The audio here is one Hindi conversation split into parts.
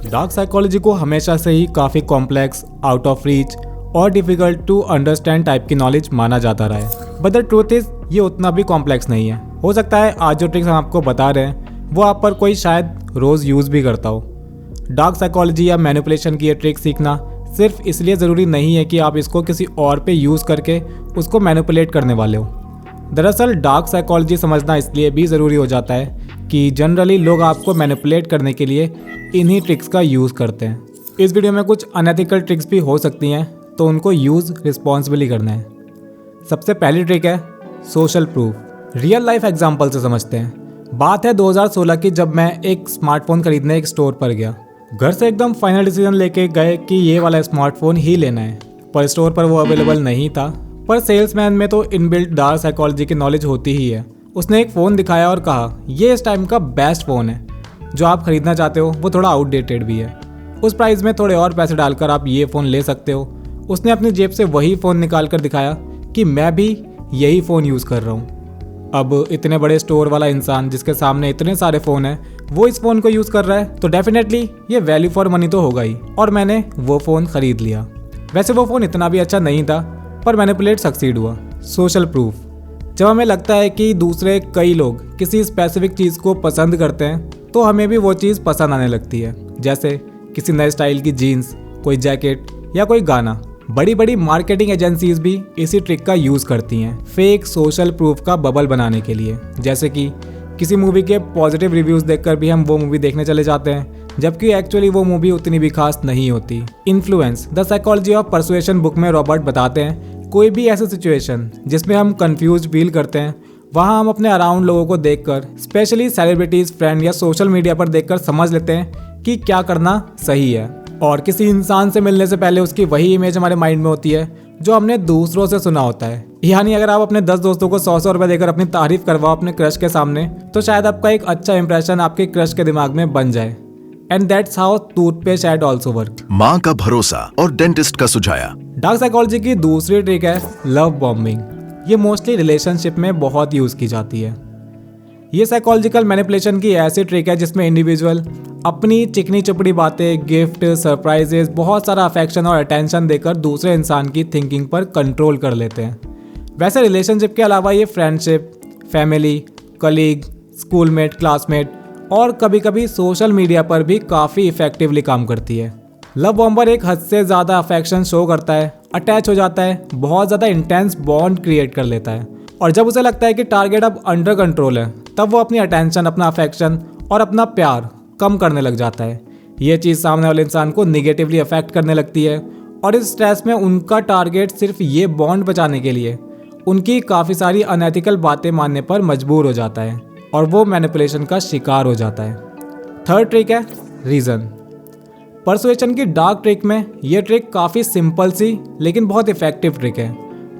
डार्क साइकोलॉजी को हमेशा से ही काफ़ी कॉम्प्लेक्स, आउट ऑफ रीच और डिफ़िकल्ट टू अंडरस्टैंड टाइप की नॉलेज माना जाता रहा है। बट द ट्रूथ इज़ ये उतना भी कॉम्प्लेक्स नहीं है। हो सकता है आज जो ट्रिक्स हम आपको बता रहे हैं वो आप पर कोई शायद रोज़ यूज़ भी करता हो। डार्क साइकोलॉजी या मैनिपुलेशन की ये ट्रिक सीखना सिर्फ इसलिए ज़रूरी नहीं है कि आप इसको किसी और पे यूज़ करके उसको मैनिपुलेट करने वाले हो। दरअसल डार्क साइकोलॉजी समझना इसलिए भी ज़रूरी हो जाता है कि जनरली लोग आपको मैनिपुलेट करने के लिए इन्हीं ट्रिक्स का यूज़ करते हैं। इस वीडियो में कुछ अनएथिकल ट्रिक्स भी हो सकती हैं, तो उनको यूज़ रिस्पॉन्सिबली करना है। सबसे पहली ट्रिक है social proof. Real life example से समझते हैं। बात है 2016 की, जब मैं एक स्मार्टफोन खरीदने एक स्टोर पर गया। घर से एकदम फाइनल डिसीजन लेके गए कि ये वाला स्मार्टफोन ही लेना है, पर स्टोर पर वो अवेलेबल नहीं था। पर सेल्समैन में तो इनबिल्ट डार्क साइकोलॉजी की नॉलेज होती ही है। उसने एक फ़ोन दिखाया और कहा ये इस टाइम का बेस्ट फ़ोन है, जो आप खरीदना चाहते हो वो थोड़ा आउटडेटेड भी है, उस प्राइस में थोड़े और पैसे डालकर आप ये फ़ोन ले सकते हो। उसने अपनी जेब से वही फ़ोन निकाल कर दिखाया कि मैं भी यही फ़ोन यूज़ कर रहा हूँ। अब इतने बड़े स्टोर वाला इंसान जिसके सामने इतने सारे फ़ोन हैं, वो इस फ़ोन को यूज़ कर रहा है, तो डेफिनेटली ये वैल्यू फॉर मनी तो होगा ही, और मैंने वो फ़ोन ख़रीद लिया। वैसे वो फ़ोन इतना भी अच्छा नहीं था, पर मैनिपुलेट सक्सीड हुआ। Social proof. जब हमें लगता है कि दूसरे कई लोग किसी स्पेसिफिक चीज़ को पसंद करते हैं, तो हमें भी वो चीज़ पसंद आने लगती है। जैसे किसी नए स्टाइल की जीन्स, कोई जैकेट या कोई गाना। बड़ी बड़ी मार्केटिंग एजेंसीज भी इसी ट्रिक का यूज़ करती हैं फेक सोशल प्रूफ का बबल बनाने के लिए। जैसे कि किसी मूवी के पॉजिटिव रिव्यूज़ देखकर भी हम वो मूवी देखने चले जाते हैं, जबकि एक्चुअली वो मूवी उतनी भी खास नहीं होती। Influence the psychology of persuasion book में रॉबर्ट बताते हैं, कोई भी ऐसी सिचुएशन जिसमें हम कंफ्यूज फील करते हैं, वहाँ हम अपने अराउंड लोगों को देखकर, स्पेशली सेलिब्रिटीज़, फ्रेंड या सोशल मीडिया पर देखकर समझ लेते हैं कि क्या करना सही है। और किसी इंसान से मिलने से पहले उसकी वही इमेज हमारे माइंड में होती है जो हमने दूसरों से सुना होता है। यानी अगर आप अपने 10 दोस्तों को 100 रुपये देकर अपनी तारीफ करवाओ अपने क्रश के सामने, तो शायद आपका एक अच्छा इंप्रेशन आपके क्रश के दिमाग में बन जाए। And that's how toothpaste add also work. माँ का भरोसा और डेंटिस्ट का सुझाया। डार्क साइकोलॉजी की दूसरी ट्रिक है लव बॉम्बिंग। ये मोस्टली रिलेशनशिप में बहुत यूज़ की जाती है। ये साइकोलॉजिकल मैनिपुलेशन की ऐसी ट्रिक है जिसमें इंडिविजुअल अपनी चिकनी चपड़ी बातें, गिफ्ट, सरप्राइजेस, बहुत सारा अफेक्शन और अटेंशन देकर दूसरे इंसान की थिंकिंग पर कंट्रोल कर लेते हैं। वैसे रिलेशनशिप के अलावा ये friendship, family, colleague, schoolmate, classmate और कभी कभी सोशल मीडिया पर भी काफ़ी इफेक्टिवली काम करती है। लव बॉम्बर एक हद से ज़्यादा अफेक्शन शो करता है, अटैच हो जाता है, बहुत ज़्यादा इंटेंस बॉन्ड क्रिएट कर लेता है, और जब उसे लगता है कि टारगेट अब अंडर कंट्रोल है, तब वो अपनी अटेंशन, अपना अफेक्शन और अपना प्यार कम करने लग जाता है। ये चीज़ सामने वाले इंसान को निगेटिवली अफेक्ट करने लगती है, और इस स्ट्रेस में उनका टारगेट सिर्फ ये बॉन्ड बचाने के लिए उनकी काफ़ी सारी अनएथिकल बातें मानने पर मजबूर हो जाता है, और वो मैनिपुलेशन का शिकार हो जाता है। थर्ड ट्रिक है रीज़न। परसुएशन की डार्क ट्रिक में ये ट्रिक काफ़ी सिंपल सी लेकिन बहुत इफेक्टिव ट्रिक है।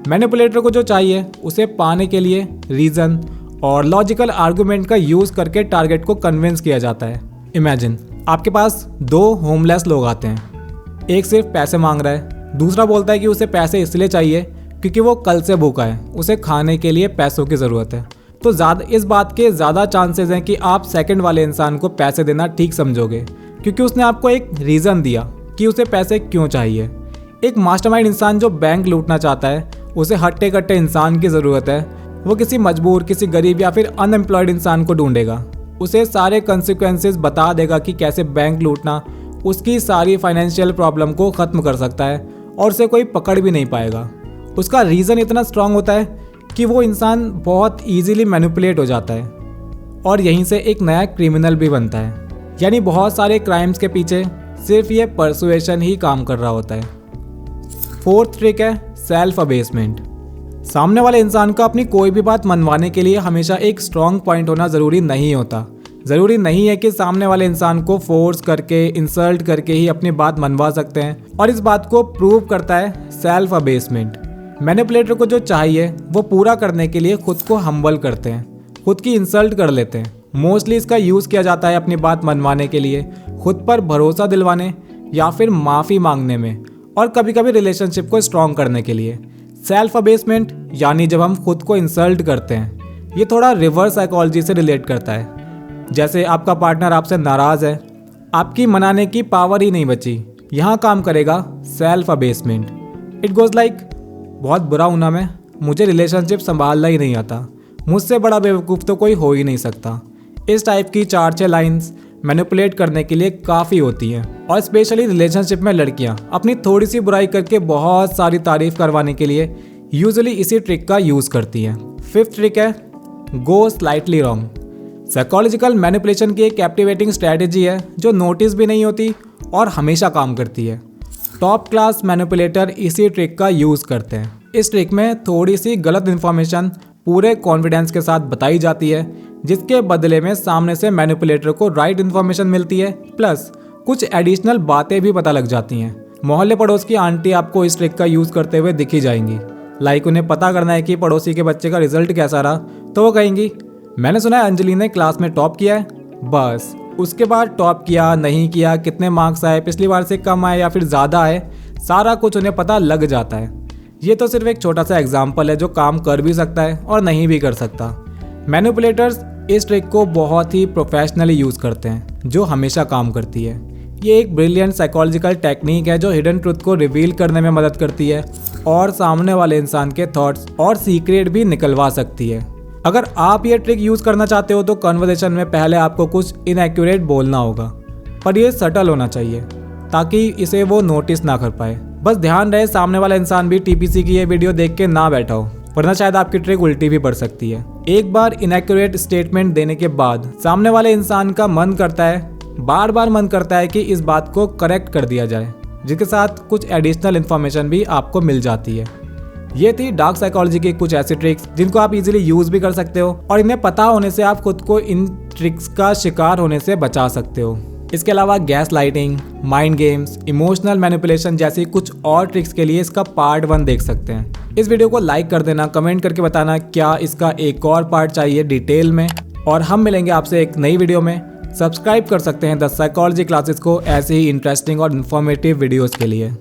मैनिपुलेटर को जो चाहिए उसे पाने के लिए रीज़न और लॉजिकल आर्गुमेंट का यूज़ करके टारगेट को कन्विंस किया जाता है। इमेजिन आपके पास 2 होमलेस लोग आते हैं। एक सिर्फ पैसे मांग रहा है, दूसरा बोलता है कि उसे पैसे इसलिए चाहिए क्योंकि वो कल से भूखा है, उसे खाने के लिए पैसों की ज़रूरत है। तो इस बात के ज़्यादा चांसेस हैं कि आप सेकंड वाले इंसान को पैसे देना ठीक समझोगे, क्योंकि उसने आपको एक रीज़न दिया कि उसे पैसे क्यों चाहिए। एक मास्टरमाइंड इंसान जो बैंक लूटना चाहता है, उसे हट्टे कट्टे इंसान की ज़रूरत है। वो किसी मजबूर, किसी गरीब या फिर अनएम्प्लॉयड इंसान को ढूंढेगा, उसे सारे कंसिक्वेंसेस बता देगा कि कैसे बैंक लूटना उसकी सारी फाइनेंशियल प्रॉब्लम को ख़त्म कर सकता है, और उसे कोई पकड़ भी नहीं पाएगा। उसका रीज़न इतना स्ट्रांग होता है कि वो इंसान बहुत ईजीली मैनिपुलेट हो जाता है, और यहीं से एक नया क्रिमिनल भी बनता है। यानी बहुत सारे क्राइम्स के पीछे सिर्फ ये परसुएशन ही काम कर रहा होता है। फोर्थ ट्रिक है सेल्फ अबेसमेंट। सामने वाले इंसान को अपनी कोई भी बात मनवाने के लिए हमेशा एक स्ट्रॉन्ग पॉइंट होना ज़रूरी नहीं होता। ज़रूरी नहीं है कि सामने वाले इंसान को फोर्स करके, इंसल्ट करके ही अपनी बात मनवा सकते हैं, और इस बात को प्रूव करता है सेल्फ अबेसमेंट। मैनिपुलेटर को जो चाहिए वो पूरा करने के लिए खुद को हम्बल करते हैं, खुद की इंसल्ट कर लेते हैं। मोस्टली इसका यूज़ किया जाता है अपनी बात मनवाने के लिए, खुद पर भरोसा दिलवाने या फिर माफ़ी मांगने में, और कभी कभी रिलेशनशिप को स्ट्रॉन्ग करने के लिए। सेल्फ अबेसमेंट यानी जब हम खुद को इंसल्ट करते हैं, ये थोड़ा रिवर्स साइकोलॉजी से रिलेट करता है। जैसे आपका पार्टनर आपसे नाराज़ है, आपकी मनाने की पावर ही नहीं बची। यहाँ काम करेगा सेल्फ अबेसमेंट। इट गोज़ लाइक, बहुत बुरा हूँ ना मैं, मुझे रिलेशनशिप संभालना ही नहीं आता, मुझसे बड़ा बेवकूफ़ तो कोई हो ही नहीं सकता। इस टाइप की 4-6 लाइंस मैनिपुलेट करने के लिए काफ़ी होती हैं। और स्पेशली रिलेशनशिप में लड़कियां अपनी थोड़ी सी बुराई करके बहुत सारी तारीफ करवाने के लिए यूजुअली इसी ट्रिक का यूज़ करती हैं। 5th ट्रिक है गो स्लाइटली रॉन्ग। साइकोलॉजिकल मैनिपुलेशन की एक कैप्टिवेटिंग स्ट्रैटेजी है जो नोटिस भी नहीं होती और हमेशा काम करती है। टॉप क्लास मैनिपुलेटर इसी ट्रिक का यूज़ करते हैं। इस ट्रिक में थोड़ी सी गलत इन्फॉर्मेशन पूरे कॉन्फिडेंस के साथ बताई जाती है, जिसके बदले में सामने से मैनिपुलेटर को राइट इन्फॉर्मेशन मिलती है, प्लस कुछ एडिशनल बातें भी पता लग जाती हैं। मोहल्ले पड़ोस की आंटी आपको इस ट्रिक का यूज़ करते हुए दिखी जाएंगी। लाइक उन्हें पता करना है कि पड़ोसी के बच्चे का रिजल्ट कैसा रहा, तो वो कहेंगी मैंने सुना है अंजलि ने क्लास में टॉप किया है। बस उसके बाद टॉप किया नहीं किया, कितने मार्क्स आए, पिछली बार से कम आए या फिर ज़्यादा आए, सारा कुछ उन्हें पता लग जाता है। ये तो सिर्फ एक छोटा सा एग्जाम्पल है जो काम कर भी सकता है और नहीं भी कर सकता। मैनिपुलेटर्स इस ट्रिक को बहुत ही प्रोफेशनली यूज़ करते हैं, जो हमेशा काम करती है। ये एक ब्रिलियंट साइकोलॉजिकल टेक्निक है जो हिडन ट्रुथ को रिवील करने में मदद करती है और सामने वाले इंसान के थॉट्स और सीक्रेट भी निकलवा सकती है। अगर आप ये ट्रिक यूज़ करना चाहते हो तो कन्वर्सेशन में पहले आपको कुछ इनएक्यूरेट बोलना होगा, पर ये सटल होना चाहिए ताकि इसे वो नोटिस ना कर पाए। बस ध्यान रहे सामने वाला इंसान भी टीपीसी की ये वीडियो देख के ना बैठा हो, वरना शायद आपकी ट्रिक उल्टी भी पड़ सकती है। एक बार इनएक्यूरेट स्टेटमेंट देने के बाद सामने वाले इंसान का मन करता है, बार बार मन करता है कि इस बात को करेक्ट कर दिया जाए, जिसके साथ कुछ एडिशनल इन्फॉर्मेशन भी आपको मिल जाती है। ये थी डार्क साइकोलॉजी की कुछ ऐसी ट्रिक्स जिनको आप इजीली यूज़ भी कर सकते हो और इन्हें पता होने से आप खुद को इन ट्रिक्स का शिकार होने से बचा सकते हो। इसके अलावा gas lighting, mind games, emotional manipulation जैसी कुछ और ट्रिक्स के लिए इसका पार्ट 1 देख सकते हैं। इस वीडियो को लाइक कर देना, कमेंट करके बताना क्या इसका एक और पार्ट चाहिए डिटेल में, और हम मिलेंगे आपसे एक नई वीडियो में। सब्सक्राइब कर सकते हैं द साइकोलॉजी क्लासेस को ऐसे ही इंटरेस्टिंग और इन्फॉर्मेटिव वीडियोज़ के लिए।